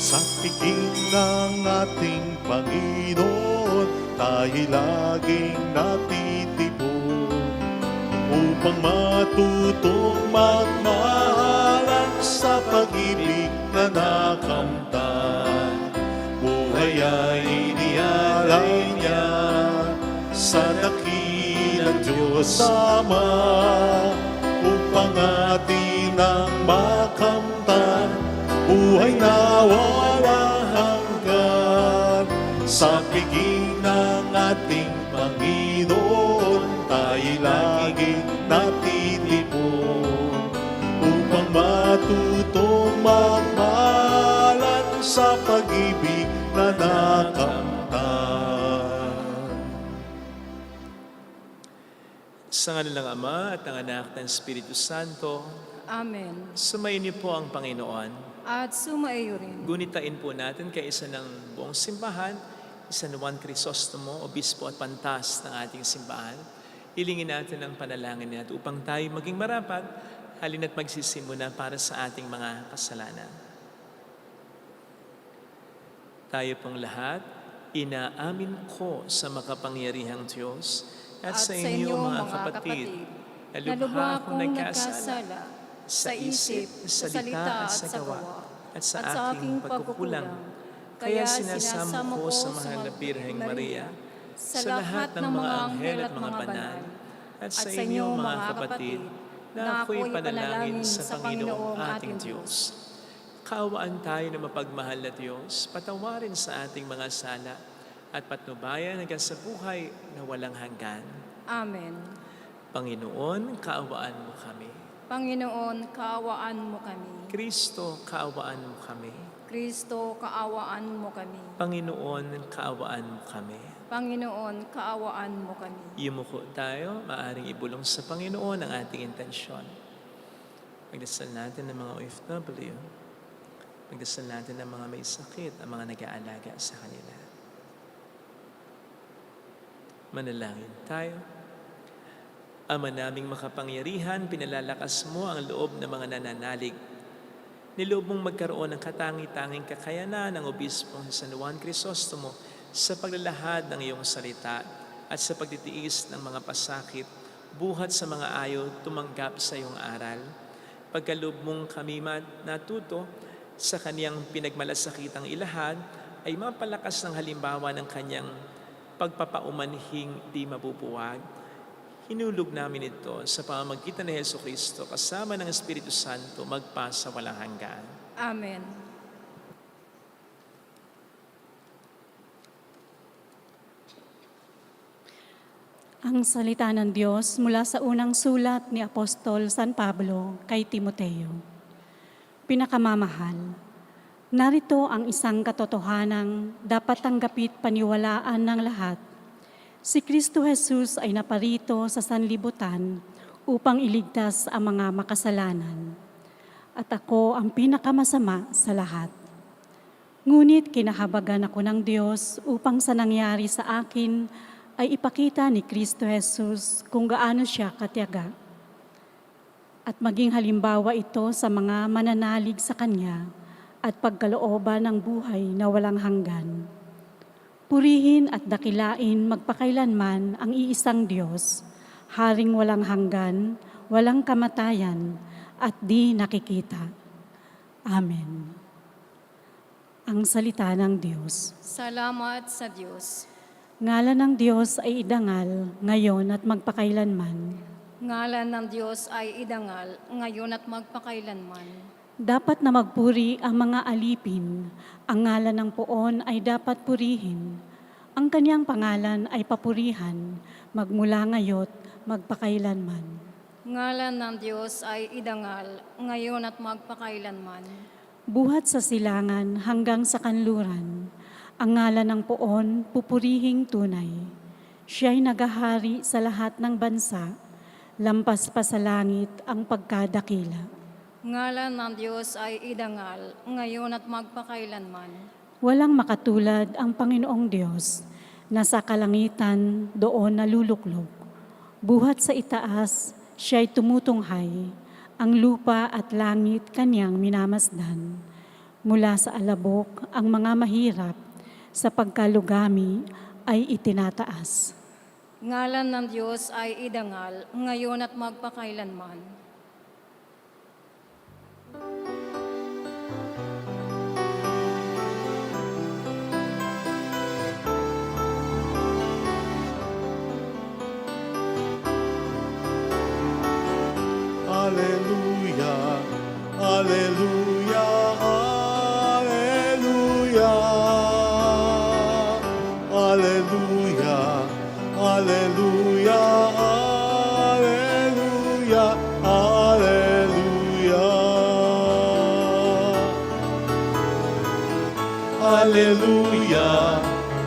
Sa piging ng ating Panginoon, tayo laging natitipon upang matutong magmahalan sa pag-ibig na nakamtan. Buhay ay inialay niya sa dakilang Diyos Ama upang atin ang makamtan. Buhay na walang hanggan sa piging ng ating Panginoon, tayo laging natitipon upang matutong magmahalan sa pag-ibig na nakamtan. Sa ngalan ng Ama at ng Anak ng Espiritu Santo, Amen. sumayin niyo po ang Panginoon. At sumaiyo rin. Gunitain po natin kay isa ng buong simbahan, San Juan Crisostomo, Obispo at Pantas ng ating simbahan. Hilingin natin ang panalangin natin upang tayo maging marapat, halina't magsisimula para sa ating mga kasalanan. Tayo pong lahat, inaamin ko sa makapangyarihang Diyos at sa inyo mga kapatid, na lubha akong nagkasala sa isip, sa salita at sa gawa, at sa aking pagkukulang. Kaya sinasamo ko sa mahal na Birheng Maria, sa lahat ng mga anghel at mga banal, at sa inyo mga kapatid, na ako'y panalangin sa Panginoong ating Diyos. Kaawaan tayo na mapagmahal na Diyos, patawarin sa ating mga sala, at patnubayan hanggang sa buhay na walang hanggan. Amen. Panginoon, kaawaan mo kami. Panginoon, kaawaan mo kami. Kristo, kaawaan mo kami. Kristo, kaawaan mo kami. Panginoon, kaawaan mo kami. Panginoon, kaawaan mo kami. Yumuko tayo, maaring ibulong sa Panginoon ang ating intensyon. Magdasal natin ng mga OFW. Magdasal natin ng mga may sakit, ang mga nag-aalaga sa kanila. Manalangin tayo. Ama naming makapangyarihan, pinalalakas mo ang loob ng mga nananalig. Niloob mong magkaroon ng katangi-tanging kakayanan ng Obispong San Juan Crisostomo sa paglalahad ng iyong salita at sa pagtitiis ng mga pasakit, buhat sa mga ayaw tumanggap sa iyong aral. Pagkaloob mong kami natuto sa kaniyang pinagmalasakitang ilahad, ay mapalakas ng halimbawa ng kanyang pagpapaumanhing di mabubuwag. Hinulog namin ito sa pamamagitan ni Jesucristo kasama ng Espiritu Santo magpa sa walang hanggan. Amen. Ang salita ng Diyos mula sa unang sulat ni Apostol San Pablo kay Timoteo. Pinakamamahal, narito ang isang katotohanang dapat tanggapit paniwalaan ng lahat. Si Kristo Jesus ay naparito sa sanlibutan upang iligtas ang mga makasalanan. At ako ang pinakamasama sa lahat. Ngunit kinahabagan ako ng Diyos upang sa nangyari sa akin ay ipakita ni Kristo Jesus kung gaano siya katiyaga. At maging halimbawa ito sa mga mananalig sa Kanya at pagkalooban ng buhay na walang hanggan. Purihin at dakilain magpakailanman ang iisang Diyos, Haring walang hanggan, walang kamatayan, at di nakikita. Amen. Ang salita ng Diyos. Salamat sa Diyos. Ngalan ng Diyos ay idangal, ngayon at magpakailanman. Ngalan ng Diyos ay idangal, ngayon at magpakailanman. Dapat na magpuri ang mga alipin, ang ngalan ng Poon ay dapat purihin. Ang kanyang pangalan ay papurihan, magmula ngayon, magpakailanman. Ngalan ng Diyos ay idangal, ngayon at magpakailanman. Buhat sa silangan hanggang sa kanluran, ang ngalan ng Poon pupurihing tunay. Siya'y nagahari sa lahat ng bansa, lampas pa sa langit ang pagkadakila. Ngalan ng Diyos ay idangal, ngayon at magpakailanman. Walang makatulad ang Panginoong Diyos, na sa kalangitan doon naluluklog. Buhat sa itaas, siya'y tumutunghay, ang lupa at langit kanyang minamasdan. Mula sa alabok ang mga mahirap, sa pagkalugami ay itinataas. Ngalan ng Diyos ay idangal, ngayon at magpakailanman. Alleluia, Alleluia, Alleluia, Alleluia, Alleluia, Alleluia, Alleluia. Alleluia,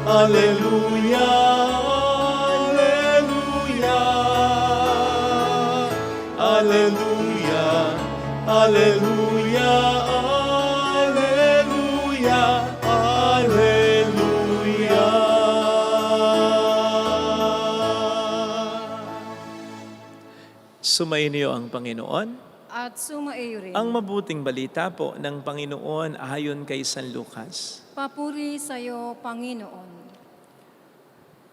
Alleluia, Alleluia, Alleluia, Alleluia, Alleluia. Sumainyo ang Panginoon. At sumaiyo rin. Ang mabuting balita po ng Panginoon ayon kay San Lucas. Papuri sa iyo, Panginoon.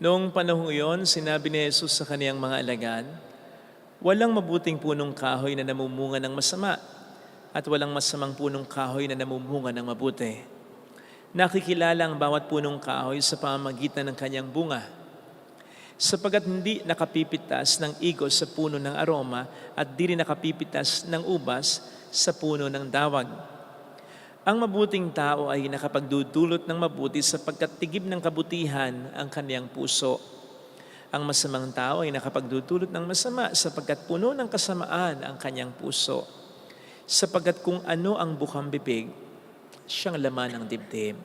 Noong panahong iyon, sinabi ni Jesus sa kaniyang mga alagad, walang mabuting punong kahoy na namumunga ng masama at walang masamang punong kahoy na namumunga ng mabuti. Nakikilala ang bawat punong kahoy sa pamamagitan ng kanyang bunga, sapagkat hindi nakapipitas ng igos sa puno ng aroma at di rin nakapipitas ng ubas sa puno ng dawag. Ang mabuting tao ay nakapagdudulot ng mabuti sapagkat tigib ng kabutihan ang kaniyang puso. Ang masamang tao ay nakapagdudulot ng masama sapagkat puno ng kasamaan ang kanyang puso. Sapagkat kung ano ang bukang bibig, siyang laman ng dibdib.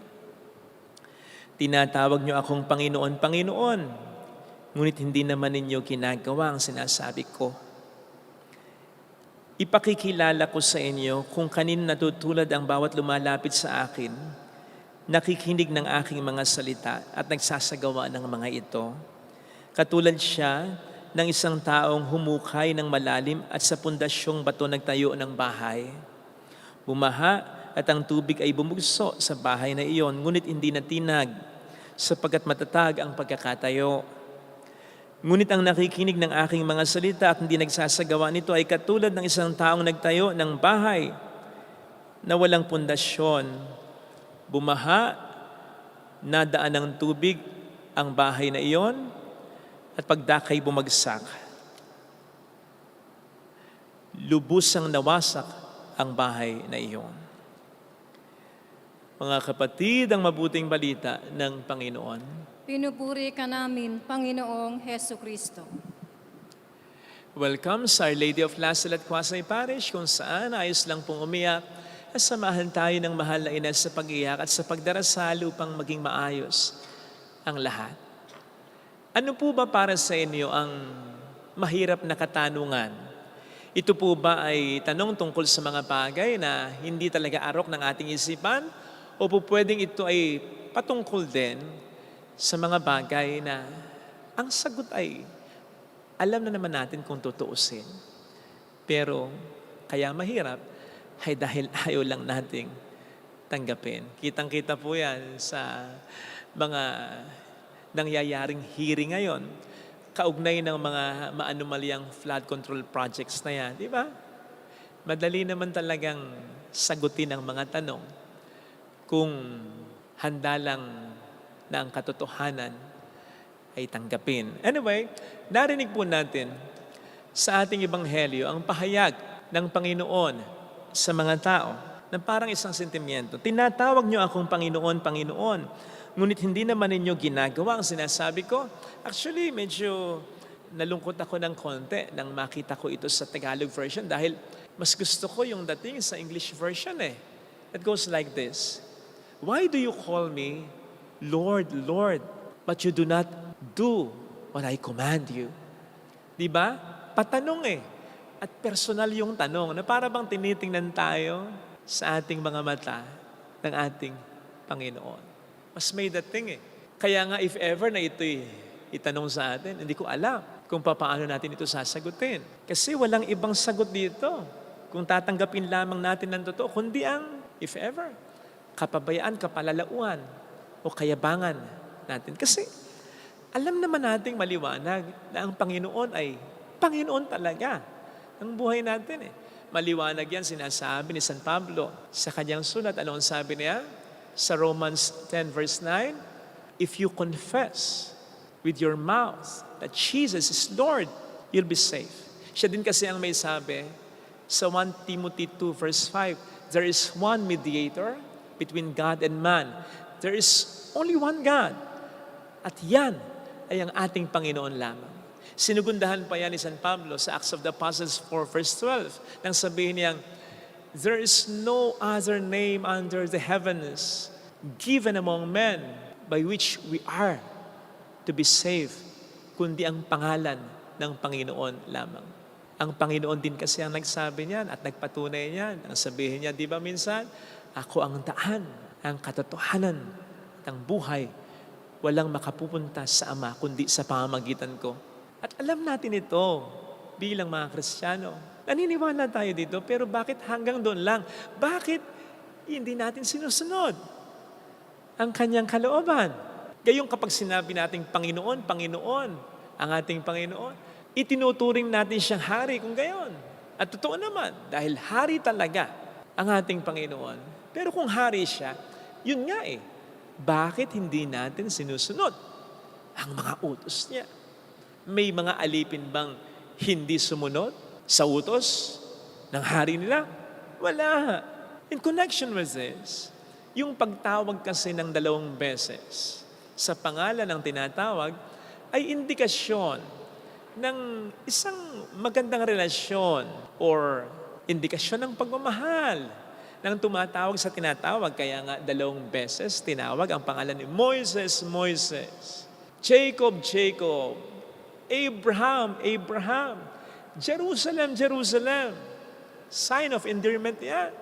Tinatawag niyo akong Panginoon, Panginoon, ngunit hindi naman ninyo ginagawa ang sinasabi ko. Ipakikilala ko sa inyo kung kanino natutulad ang bawat lumalapit sa akin, nakikinig ng aking mga salita at nagsasagawa ng mga ito. Katulad siya ng isang taong humukay ng malalim at sa pundasyong bato nagtayo ng bahay. Bumaha at ang tubig ay bumugso sa bahay na iyon, ngunit hindi natinag, sapagkat matatag ang pagkakatayo. Ngunit ang nakikinig ng aking mga salita at hindi nagsasagawa nito ay katulad ng isang taong nagtayo ng bahay na walang pundasyon. Bumaha, nadaan ng tubig ang bahay na iyon, at pagdakay bumagsak. Lubusang nawasak ang bahay na iyon. Mga kapatid, ang mabuting balita ng Panginoon. Pinupuri ka namin, Panginoong Heso Kristo. Welcome sa Our Lady of Lasalle at Quasay Parish, kung saan ayos lang pong umiyak at samahan tayo ng mahal na ina sa pag-iyak at sa pagdarasal upang maging maayos ang lahat. Ano po ba para sa inyo ang mahirap na katanungan? Ito po ba ay tanong tungkol sa mga bagay na hindi talaga arok ng ating isipan? O po pwedeng ito ay patungkol din sa mga bagay na ang sagot ay alam na naman natin kung tutuusin. Pero kaya mahirap ay dahil ayaw lang nating tanggapin. Kitang-kita po yan sa mga nangyayaring hearing ngayon, kaugnay ng mga maanumalyang flood control projects na yan. Di ba? Madali naman talagang sagutin ang mga tanong kung handa lang na ang katotohanan ay tanggapin. Anyway, narinig po natin sa ating ebanghelyo ang pahayag ng Panginoon sa mga tao na parang isang sentimiento. Tinatawag niyo akong Panginoon, Panginoon, ngunit hindi naman ninyo ginagawa ang sinasabi ko. Actually, medyo nalungkot ako ng konti nang makita ko ito sa Tagalog version dahil mas gusto ko yung dating sa English version eh. It goes like this. Why do you call me Lord, Lord, but you do not do what I command you? Diba? Patanong eh. At personal yung tanong na para bang tinitingnan tayo sa ating mga mata ng ating Panginoon. Mas may dating eh. Kaya nga if ever na ito'y itanong sa atin, hindi ko alam. kung paano natin ito sasagutin. Kasi walang ibang sagot dito kung tatanggapin lamang natin ng totoo, kundi ang, if ever, kapabayaan, kapalalauan, o kayabangan natin. Kasi alam naman nating maliwanag na ang Panginoon ay Panginoon talaga ng buhay natin eh. Maliwanag yan, sinasabi ni San Pablo sa kanyang sulat. Ano ang sabi niya? Sa Romans 10 verse 9, if you confess with your mouth that Jesus is Lord, you'll be safe. Siya din kasi ang may sabi sa 1 Timothy 2 verse 5, there is one mediator between God and man. There is only one God. At yan ay ang ating Panginoon lamang. Sinugundahan pa yan ni San Pablo sa Acts of the Apostles 4 verse 12 nang sabihin niyang, there is no other name under the heavens given among men by which we are to be saved, kundi ang pangalan ng Panginoon lamang. Ang Panginoon din kasi ang nagsabi niyan at nagpatunay niyan. Ang sabihin niya, di ba minsan, ako ang daan, ang katotohanan, at ang buhay. Walang makapupunta sa Ama kundi sa pamamagitan ko. At alam natin ito bilang mga Kristiyano. Naniniwala tayo dito, pero bakit hanggang doon lang? Bakit hindi natin sinusunod ang kanyang kalooban? Gayong kapag sinabi nating Panginoon, Panginoon, ang ating Panginoon, itinuturing natin siyang hari kung gayon. At totoo naman, dahil hari talaga ang ating Panginoon. Pero kung hari siya, yun nga eh, bakit hindi natin sinusunod ang mga utos niya? May mga alipin bang hindi sumunod sa utos ng hari nila? Wala. In connection with this, yung pagtawag kasi ng 2 beses sa pangalan ng tinatawag ay indikasyon ng isang magandang relasyon or indikasyon ng pagmamahal ng tumatawag sa tinatawag. Kaya nga 2 beses tinawag ang pangalan ni Moises, Moises, Jacob, Jacob, Abraham, Abraham, Jerusalem, Jerusalem. Sign of endearment yan.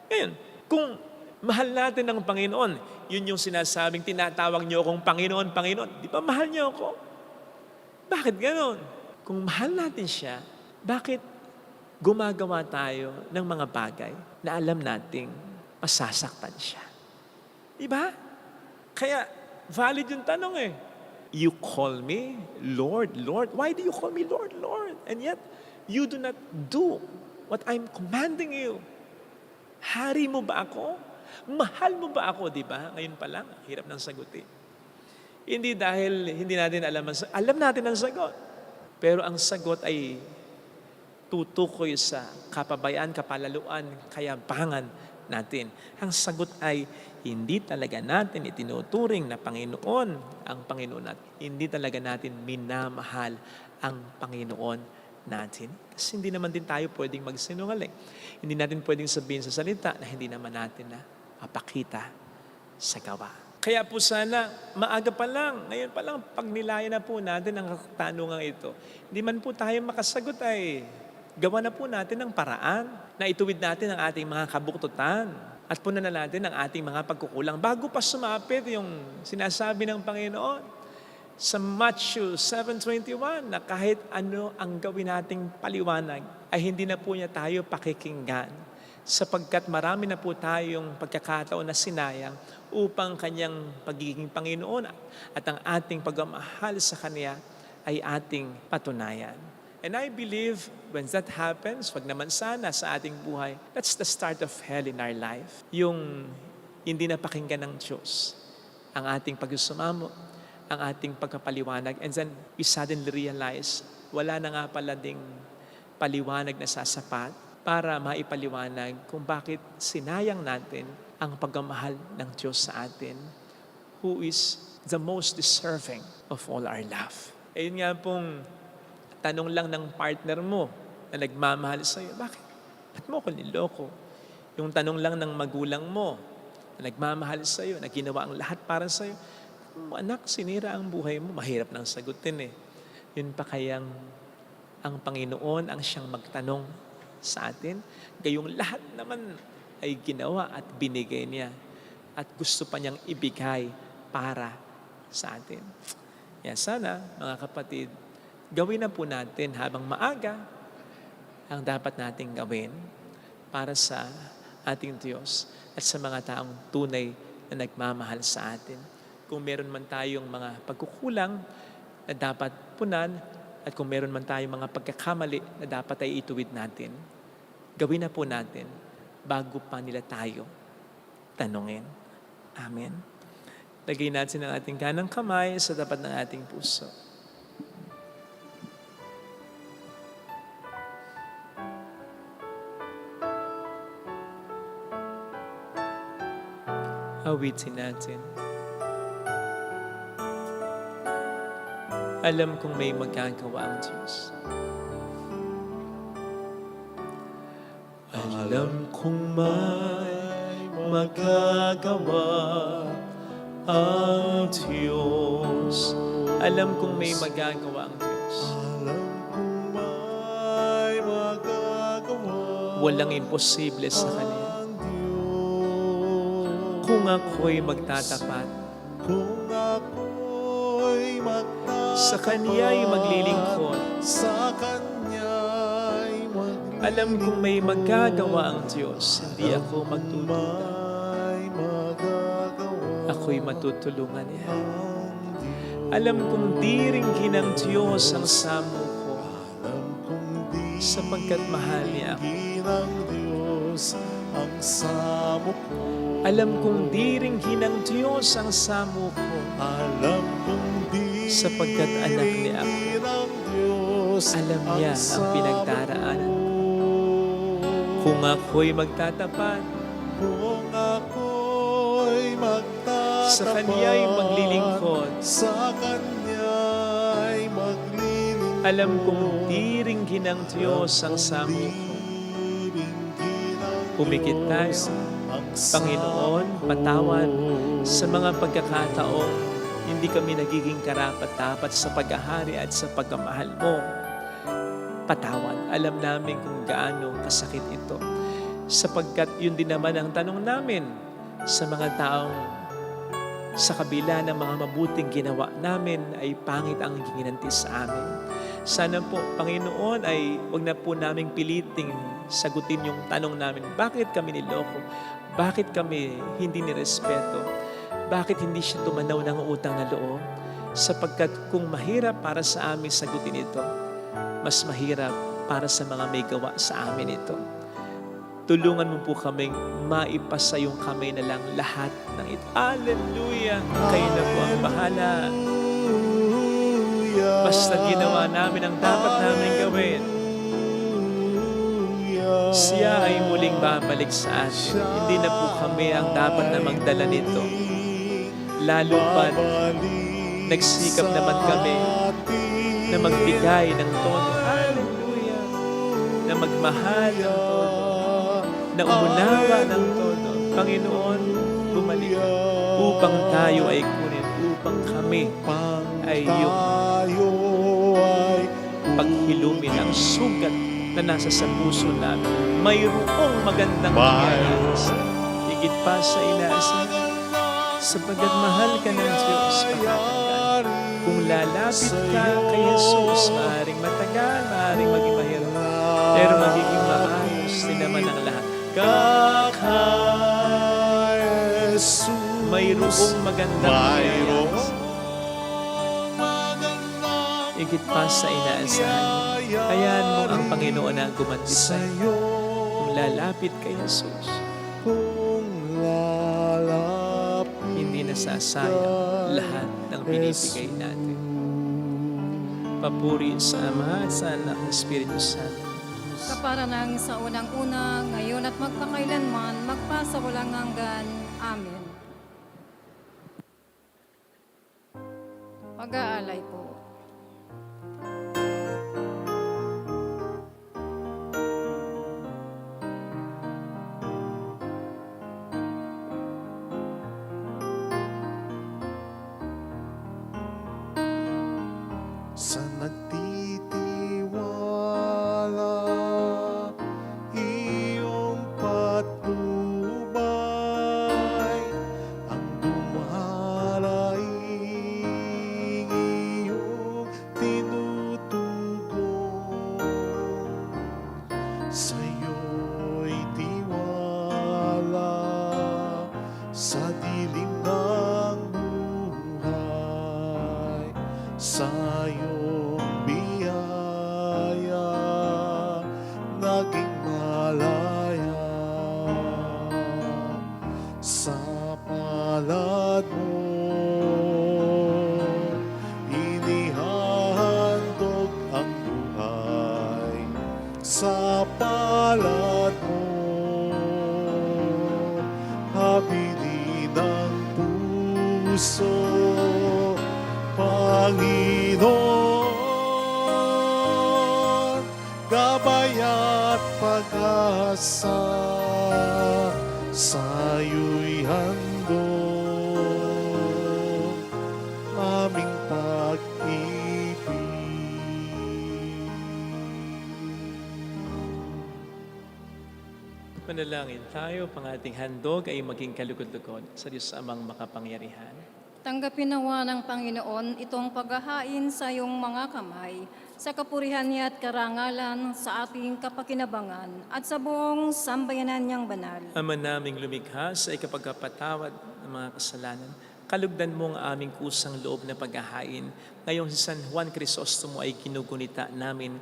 Ngayon, kung mahal natin ang Panginoon, yun yung sinasabing tinatawag niyo akong Panginoon, Panginoon. Di ba mahal niyo ako? Bakit ganon? Kung mahal natin siya, bakit gumagawa tayo ng mga bagay na alam nating masasaktan siya? Di ba? Kaya valid yung tanong eh. You call me Lord, Lord. Why do you call me Lord, Lord? And yet, you do not do what I'm commanding you. Hari mo ba ako? Mahal mo ba ako, di ba? Ngayon pa lang, hirap ng sagutin. Hindi dahil hindi natin alam natin ang sagot. Pero ang sagot ay tutukoy sa kapabayaan, kapalaluan, kayabangan natin. Ang sagot ay hindi talaga natin itinuturing na Panginoon ang Panginoon natin. Hindi talaga natin minamahal ang Panginoon natin. Kasi hindi naman din tayo pwedeng magsinungaling. Hindi natin pwedeng sabihin sa salita na hindi naman natin na mapakita sa gawa. Kaya po sana, maaga pa lang, ngayon pa lang, pag nilayan na po natin ang katanungan ito, hindi man po tayo makasagot ay gawa na po natin ang paraan na ituwid natin ang ating mga kabuktutan at punan na natin ang ating mga pagkukulang bago pa sumapit yung sinasabi ng Panginoon sa Matthew 7:21 na kahit ano ang gawin nating paliwanag ay hindi na po niya tayo pakikinggan sapagkat marami na po tayong pagkakataon na sinayang upang kanyang pagiging Panginoon at ang ating pagmamahal sa Kanya ay ating patunayan. And I believe when that happens, wag naman sana sa ating buhay, that's the start of hell in our life. Yung hindi napakinggan ng Diyos ang ating pagsusumamo, ang ating pagkapaliwanag, and then we suddenly realize wala na nga pala ding paliwanag na sasapat para maipaliwanag kung bakit sinayang natin ang pagmamahal ng Diyos sa atin, who is the most deserving of all our love. Ayun nga pong tanong lang ng partner mo na nagmamahal sa iyo, bakit? Ba't mo ko niloko? Yung tanong lang ng magulang mo na nagmamahal sa iyo, na ginawa ang lahat para sa iyo, anak, sinira ang buhay mo, mahirap nang sagutin eh. Yun pa kayang ang Panginoon ang siyang magtanong sa atin, gayong lahat naman ay ginawa at binigay niya at gusto pa niyang ibigay para sa atin. Yan sana, mga kapatid, Gawin na po natin habang maaga ang dapat nating gawin para sa ating Diyos at sa mga taong tunay na nagmamahal sa atin. Kung meron man tayong mga pagkukulang na dapat punan at kung meron man tayong mga pagkakamali na dapat ay ituwid natin, gawin na po natin bago pa nila tayo tanungin. Amen. Lagay natin ang ating kanang kamay sa tapat ng ating puso. Awitin natin. Alam kong may magagawa ang Diyos. Alam kong may magagawa ang Diyos. Alam kong may magagawa ang Diyos. Alam kong may magagawa Walang imposible sa Kanya. ang Diyos. Kung ako'y magtatapat, Kung ako'y magtatapat sa Kanya'y maglilingkod. sa Kanya'y maglilingkod, Alam kong may magagawa ang Diyos. Hindi ako magdududa. may magagawa Ako'y matutulungan niya. ang Diyos. Alam kong diringgin ng Diyos ang samo ko Alam kong di sapagkat mahal niya ako. ng Diyos ang samo ko. Alam kong diringgin ng Diyos ang samo ko Alam kong di sapagkat anak niya ako. ng Diyos Alam niya ang pinagdaraanan ko. Kung ako'y magtatapat, Kung ako'y magtatapat sa Kanya'y maglilingkod. sa Kanya'y maglilingkod, Alam kong diringgin ng Diyos ang samo ko. Pumikit tayo. Panginoon, patawad sa mga pagkakataong hindi kami nagiging karapat-dapat sa paghahari at sa pagmamahal mo. Patawad. Alam namin kung gaano kasakit ito. Sapagkat yun din naman ang tanong namin sa mga taong sa kabila ng mga mabuting ginawa namin ay pangit ang ginanti sa amin. Sana po, Panginoon, ay wag na po naming piliting sagutin yung tanong namin, bakit kami niloko? Bakit kami hindi nirespeto? Bakit hindi siya tumanaw ng utang na loob? Sapagkat kung mahirap para sa amin sagutin ito, mas mahirap para sa mga may gawa sa amin ito. Tulungan mo po kaming maipasa yung kamay na lang lahat ng ito. Hallelujah! Kayo na po ang bahala. Basta ginawa namin ang dapat namin gawin. Siya ay muling babalik sa atin. Hindi na po kami ang dapat na magdala nito. Lalo pa, nagsikap naman kami na magbigay ng todo. Hallelujah! Na magmahal ng todo. Na umunawa ng todo. Panginoon, bumalik ka upang tayo ay kunin, upang kami ay iyong paghilumin ang sugat na nasa sa puso namin. Mayroong magandang nangyayari sa higit pa sa inaasahan. Sapagkat mahal ka ng Diyos, pakatanggal. Kung lalapit ka kay Jesus, maaaring matagal, maaaring maging mahirap. Pero magiging maayos din naman ang lahat. Mayroong magandang nangyayari. Higit pa sa inaasahan. Hayaan mo ang Panginoon na gumanti sa iyo. Kung lalapit kay Jesus, hindi nasasayang lahat ng binibigay natin. Papuri sa Ama at sa Anak ng Espiritu Santo. Kapara ng sa unang-una, ngayon at magpakailanman, magpasawalang hanggan. Amen. Pag-aalay po. Sa nagtitiwala, iyong patnubay, ang dumaraing iyong tinutulungan. sa iyong biyaya, naging malaya. Sa palad mo, inihandog ang buhay. Sa palad mo, habili ng puso, Panginoon, gabay at pag-asa, sa'yo'y handog aming pag-ibig. Manalangin tayo, pang ating handog ay maging kalugod-lugod sa Diyos Amang makapangyarihan. Tanggapin nawa ng Panginoon itong paghahain sa iyong mga kamay, sa kapurihan niya at karangalan sa ating kapakinabangan at sa buong sambayanan niyang banal. Ama naming lumikha sa ikapagkapatawad ng mga kasalanan, kalugdan mo ang aming kusang loob na paghahain. Ngayong si San Juan Crisostomo ay ginugunita namin.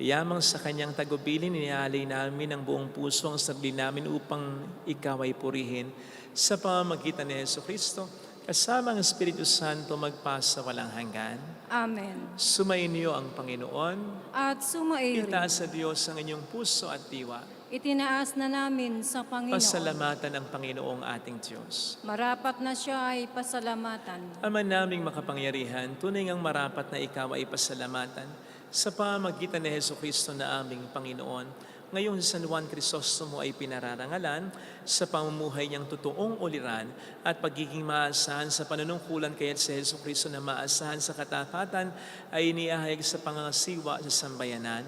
Yamang sa kanyang tagubilin, inialay namin ang buong puso ang sarili namin upang ikaw ay purihin. Sa pamamagitan ni Jesucristo, kasama ang Espiritu Santo magpasa walang hanggan. Amen. Sumainyo ang Panginoon. At sumairin, Itaas sa Diyos ang inyong puso at diwa. itinaas na namin sa Panginoon. Pasalamatan ang Panginoong ating Diyos. Marapat na siya ay pasalamatan. Ama naming makapangyarihan, tunay ngang marapat na ikaw ay pasalamatan sa pamamagitan ni Jesucristo na aming Panginoon. Ngayong si San Juan Crisostomo ay pinararangalan sa pamumuhay niyang totoong uliran at pagiging maasahan sa panunungkulan kaya't si Jesucristo na maasahan sa katapatan ay iniahayag sa pangangasiwa sa sambayanan.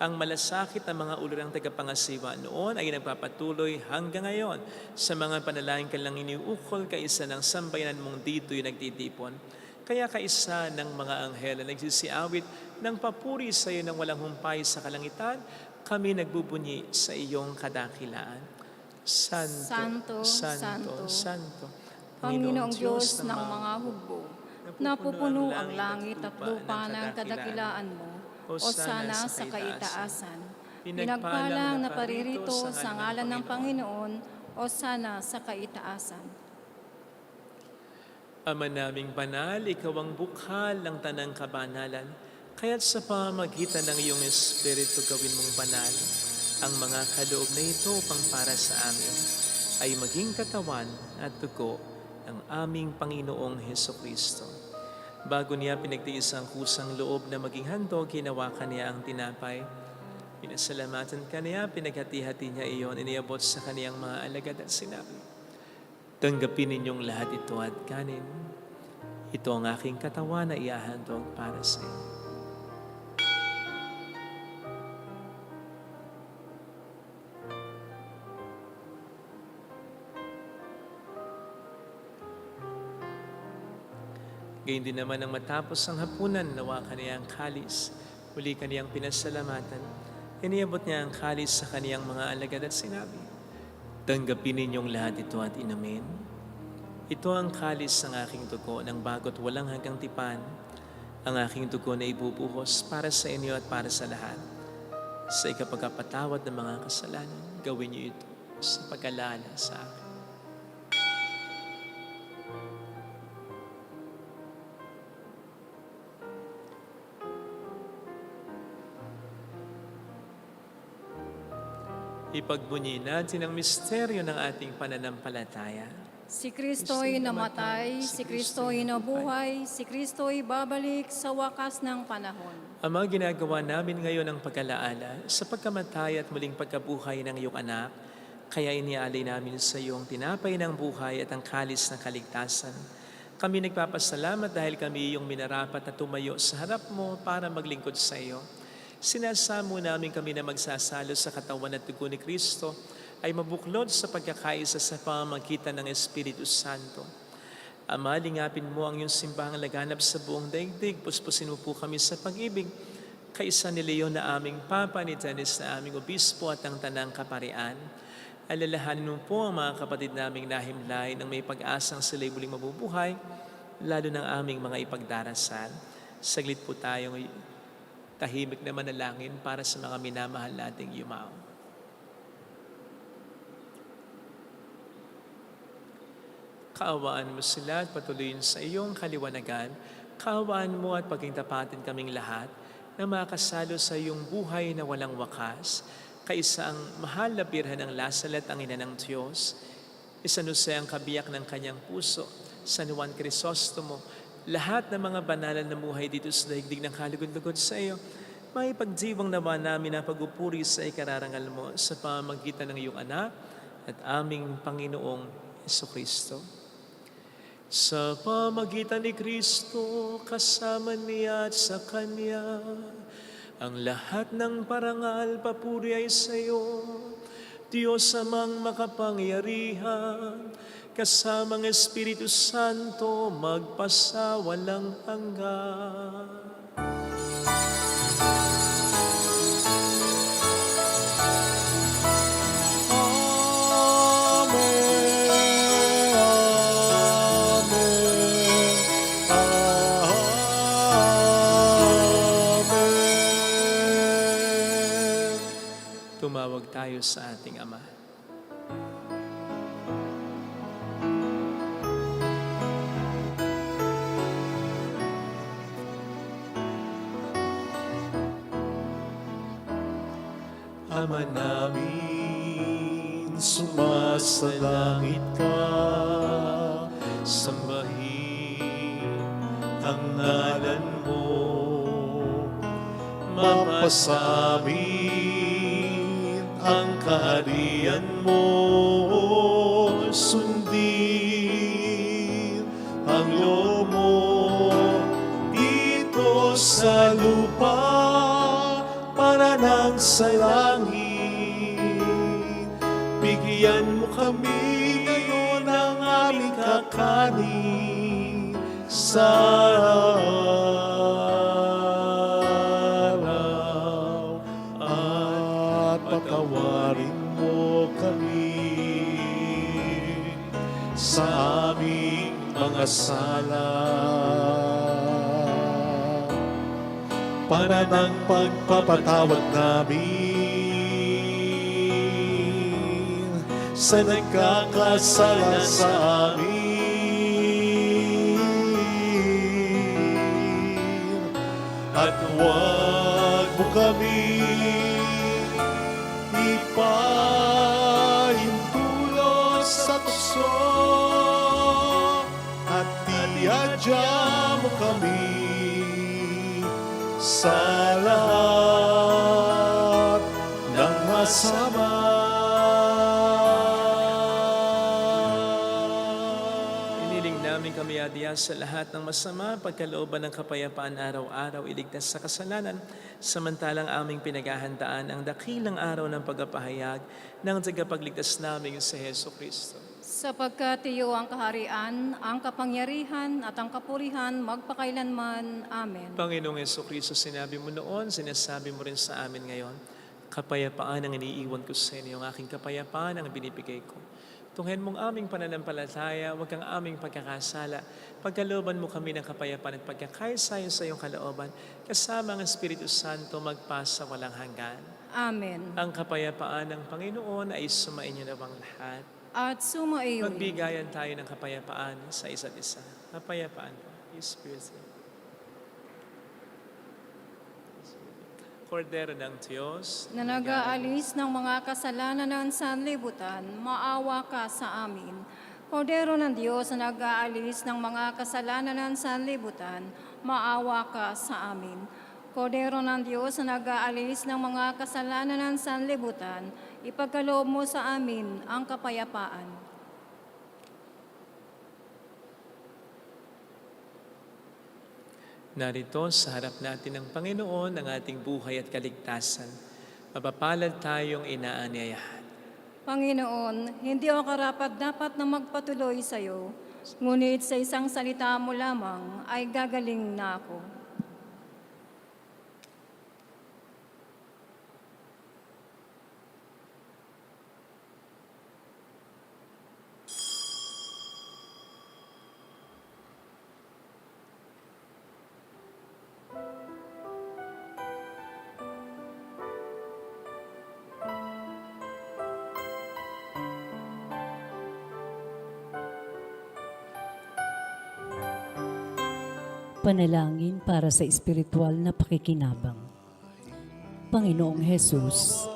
Ang malasakit ng mga ulirang tagapangasiwa noon ay nagpapatuloy hanggang ngayon sa mga panalangin kanilang iniukol kaisa ng sambayanan mong dito'y nagtitipon. Kaya kaisa ng mga anghel na nagsisiawit ng papuri sa iyo ng walang humpay sa kalangitan, kami nagbubunyi sa iyong kadakilaan. Santo, Santo, Santo, Panginoong Diyos ng mga hugbo, napupuno ang langit at lupa ng kadakilaan mo. Hosana sa kaitaasan. Pinagpalang na paririto sa ngalan ng Panginoon, Hosana sa kaitaasan. Ama naming banal, ikaw ang bukhal ng tanang kabanalan. Kaya't sa pamamagitan ng iyong Espiritu gawin mong banal ang mga kaloob na ito upang para sa amin ay maging katawan at dugo ng aming Panginoong Hesukristo. Bago niya pinagtiis ang kusang loob na maging handog, hinawakan niya ang tinapay. Pinasalamatan ka niya, pinaghati-hati niya iyon, iniabot sa kaniyang mga alagad at sinabi, tanggapin ninyong lahat ito at kanin. Ito ang aking katawan na iahandog para sa iyo. Gayun din naman ang matapos ang hapunan, nawa kaniyang kalis. Muli kaniyang pinasalamatan. Iniabot niya ang kalis sa kaniyang mga alagad at sinabi, tanggapin ninyong lahat ito at inumin. Ito ang kalis ng aking dugo ng bago't walang hanggang tipan. Ang aking dugo na ibubuhos para sa inyo at para sa lahat. Sa ikapagpatawad ng mga kasalanan, gawin niyo ito sa pag-alala sa akin. Ipagbunyi natin ang misteryo ng ating pananampalataya. Si Kristo'y namatay, si Kristo'y nabuhay, si Kristo'y babalik sa wakas ng panahon. Ama, ginagawa namin ngayon ang pag-alaala sa pagkamatay at muling pagkabuhay ng iyong anak, kaya inialay namin sa iyo ang tinapay ng buhay at ang kalis ng kaligtasan. Kami nagpapasalamat dahil kami iyong minarapat na tumayo sa harap mo para maglingkod sa iyo. Sinasamo namin kami na magsasalo sa katawan at dugo ni Kristo ay mabuklod sa pagkakaisa sa pamamagitan ng Espiritu Santo. Ama, lingapin mo ang iyong simbahang laganap sa buong daigdig. Puspusin mo po kami sa pag-ibig. Kaisa ni Leon na aming Papa, ni Dennis na aming Obispo at ang Tanang Kaparian. Alalahanin mo po ang mga kapatid naming nahimlay nang may pag-asang sila'y muling mabubuhay, lalo ng aming mga ipagdarasal. Saglit po tayong tahimik na manalangin para sa mga minamahal nating yumao. Kaawaan mo sila at patuloyin sa iyong kaliwanagan. Kaawaan mo at pagkingtapatin kaming lahat na makasalo sa iyong buhay na walang wakas. Kaisa ang mahal na birhen ng Lasal at ang ina ng Diyos. Isanuse ang kabiyak ng kanyang puso. San Juan Crisostomo, lahat ng mga banalan na buhay dito sa daigdig ng kalugod-lugod sa iyo, may pagdiwang nawa namin na pagupuri sa ikararangal mo sa pamamagitan ng iyong anak at aming Panginoong Jesucristo. Sa pamagitan ni Kristo, kasama niya at sa Kanya, ang lahat ng parangal papuri ay sa iyo, Diyos amang makapangyarihan, kasamang Espiritu Santo, magpasawalang hanggan. Tumawag tayo sa ating Ama. Ama namin, sumasalangit ka, Sambahin ang ngalan mo, mapasamin ang kaharian mo, sundin ang loob mo dito sa lupa para nang sa langit. Bigyan mo kami ngayon ng aming kakanin sa araw at patawarin mo kami sa aming mga sala para ng pagpapatawad namin sa nagkakasala sa amin. At huwag mo kami ipahintulot sa tukso at iadya mo kami sa lahat ng masama. Iniling namin kami adya sa lahat ng masama, pagkalooban ng kapayapaan araw-araw, iligtas sa kasalanan, samantalang aming pinaghahandaan ang dakilang araw ng pagpapahayag ng tagapagligtas namin sa Jesucristo. Sapagkat iyo ang kaharian, ang kapangyarihan at ang kapurihan magpakailanman. Amen. Panginoong Jesucristo, sinabi mo noon, sinasabi mo rin sa amin ngayon, kapayapaan ang iniiwan ko sa inyo, ang aking kapayapaan ang binibigay ko. Tunghen mong aming pananampalataya, huwag kang aming pagkakasala. Pagkalooban mo kami ng kapayapaan at pagkakaisayon sa iyong kalooban, kasama ang Espiritu Santo magpasa walang hanggan. Amen. Ang kapayapaan ng Panginoon ay sumainyo nawang lahat. At sumaiyo. Magbigayan tayo ng kapayapaan sa isa't isa. Kapayapaan po. Spirit. Kordero ng Diyos, Na nag-aalis ng mga kasalanan ng sanlibutan, maawa ka sa amin. Kordero ng Diyos na nag-aalis ng mga kasalanan ng sanlibutan, maawa ka sa amin. Kordero ng Diyos na nag-aalis ng mga kasalanan ng sanlibutan, ipagkaloob mo sa amin ang kapayapaan. narito sa harap natin ng Panginoon ang ating buhay at kaligtasan. Mapapalad tayong inaanyayahan. Panginoon, hindi ako karapat-dapat na magpatuloy sa iyo, ngunit sa isang salita mo lamang ay gagaling na ako. Panalangin para sa espiritual na pakikinabang. Panginoong Hesus,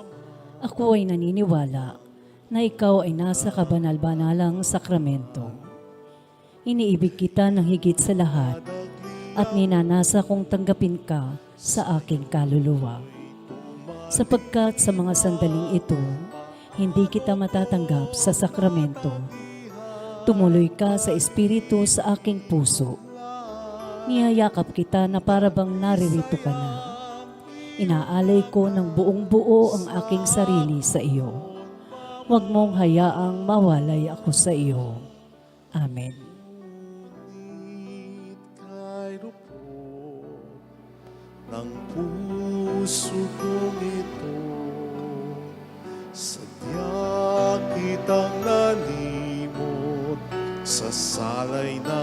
ako ay naniniwala na ikaw ay nasa kabanal-banalang sakramento. Iniibig kita ng higit sa lahat at ninanasa kong tanggapin ka sa aking kaluluwa. Sapagkat sa mga sandaling ito, hindi kita matatanggap sa sakramento. Tumuloy ka sa espiritu sa aking puso. Niyayakap kita na parabang naririto ka na. Inaalay ko ng buong buo ang aking sarili sa iyo. Huwag mong hayaang mawalay ako sa iyo. Amen. Kay rupo ng puso kong ito, sadya kitang nalimot sa salay na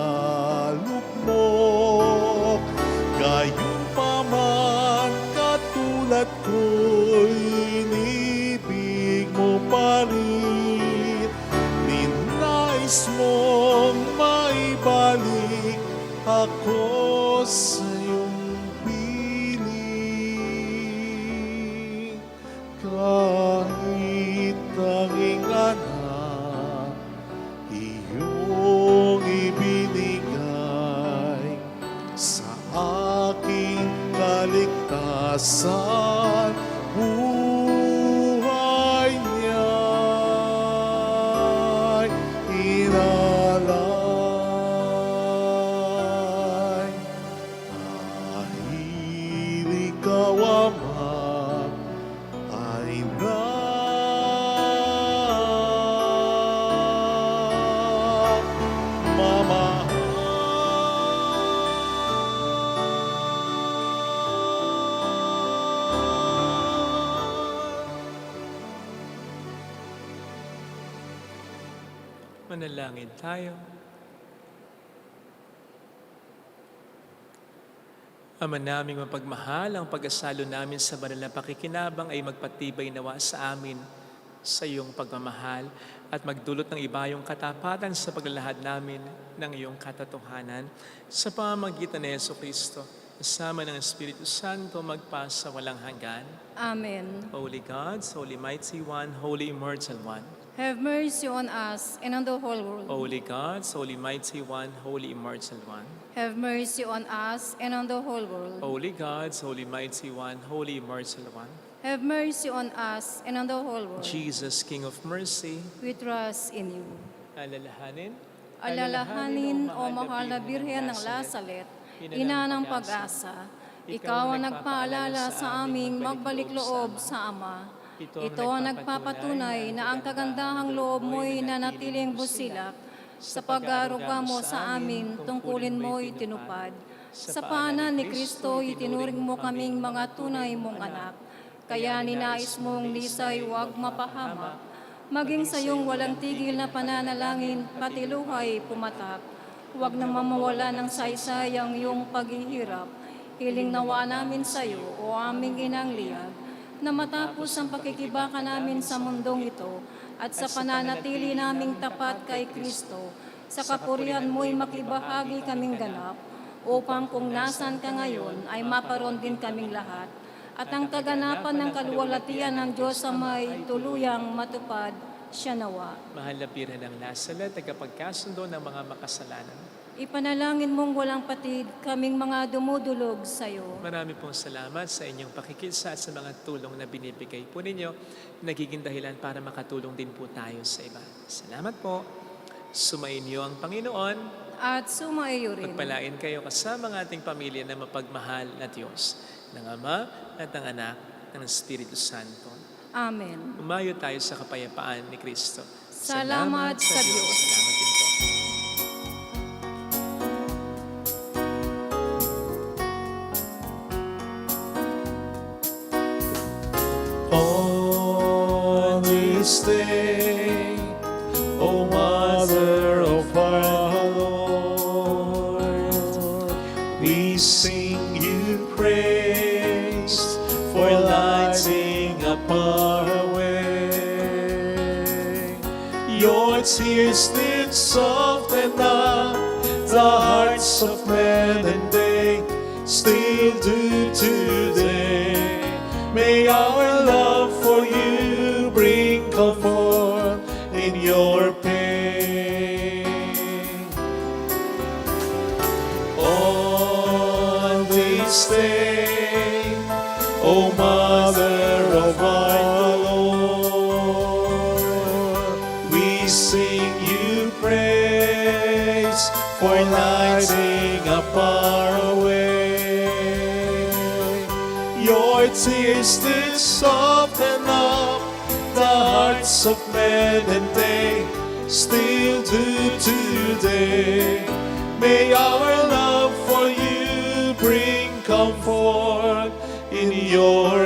lukmok. Gayong paman katulad ko'y inibig mo pa rin. Ninais mong maibalik ako sa iyong piling. Kahit tanging anak iyong ibinigay sa aking kaligtasan, buhay niya'y inalay. Dahil ikaw, Ama, ay Manalangin tayo. Ama naming mapagmahal, ang pag-asalo namin sa banal na pakikinabang ay magpatibay nawa sa amin sa iyong pagmamahal at magdulot ng ibayong katapatan sa paglalahad namin ng iyong katotohanan sa pamamagitan ni Jesucristo, kasama ng Espiritu Santo magpasa walang hanggan. Amen. Holy God, Holy Mighty One, Holy Immortal One. Have mercy on us and on the whole world. Holy God, Holy Mighty One, Holy Immortal One. Have mercy on us and on the whole world. Holy God, Holy Mighty One, Holy Immortal One. Have mercy on us and on the whole world. Jesus, King of Mercy, We trust in you. alalahanin. Alalahanin, O mahal na Birhen ng Lasalet, ina ng pag-asa, ikaw ang nagpaalala sa aming magbalik loob sa Ama. Ito ang nagpapatunay na ang kagandahang loob mo'y nanatiling busilak. Sa pag-aaruga mo sa amin, tungkulin mo'y tinupad. Sa paanan ni Kristo, itinuring mo kaming mga tunay mong anak. Kaya ninais mong lisay huwag mapahamak. Maging sa iyong walang tigil na pananalangin, pati luhay pumatak. Huwag nang mamawala ng saysay ang iyong paghihirap. Hiling nawa namin sa iyo, o aming inang liyag, na matapos ang pakikibaka namin sa mundong ito at sa pananatili naming tapat kay Kristo, sa kapurihan mo'y makibahagi kaming ganap, upang kung nasan ka ngayon ay maparoon din kaming lahat, at ang kaganapan ng kaluwalhatian ng Diyos sa may tuluyang matupad siya nawa. Mahal na Birhen ng Lasalet, tagapagkasundo ng mga makasalanan. Ipanalangin mong walang patid kaming mga dumudulog sa iyo. Marami pong salamat sa inyong pakikisa at sa mga tulong na binibigay po ninyo. Nagiging dahilan para makatulong din po tayo sa iba. Salamat po. Sumainyo ang Panginoon. At sumaiyo rin. Pagpalain kayo kasama ng ating pamilya na mapagmahal na Diyos, ng Ama at ng Anak ng Espiritu Santo. Amen. Umayo tayo sa kapayapaan ni Kristo. Salamat sa Diyos. Salamat din po. On this day, O Mother of our Lord, we sing you praise for lighting up our way. Your tears did soften up the hearts of men and they still do today. May our love for you bring comfort in your pain. On this day, O Mother of our Lord, we sing you praise for lighting up our way. Your tears did soften up the hearts of men, and they still do today. May our love for you bring comfort in your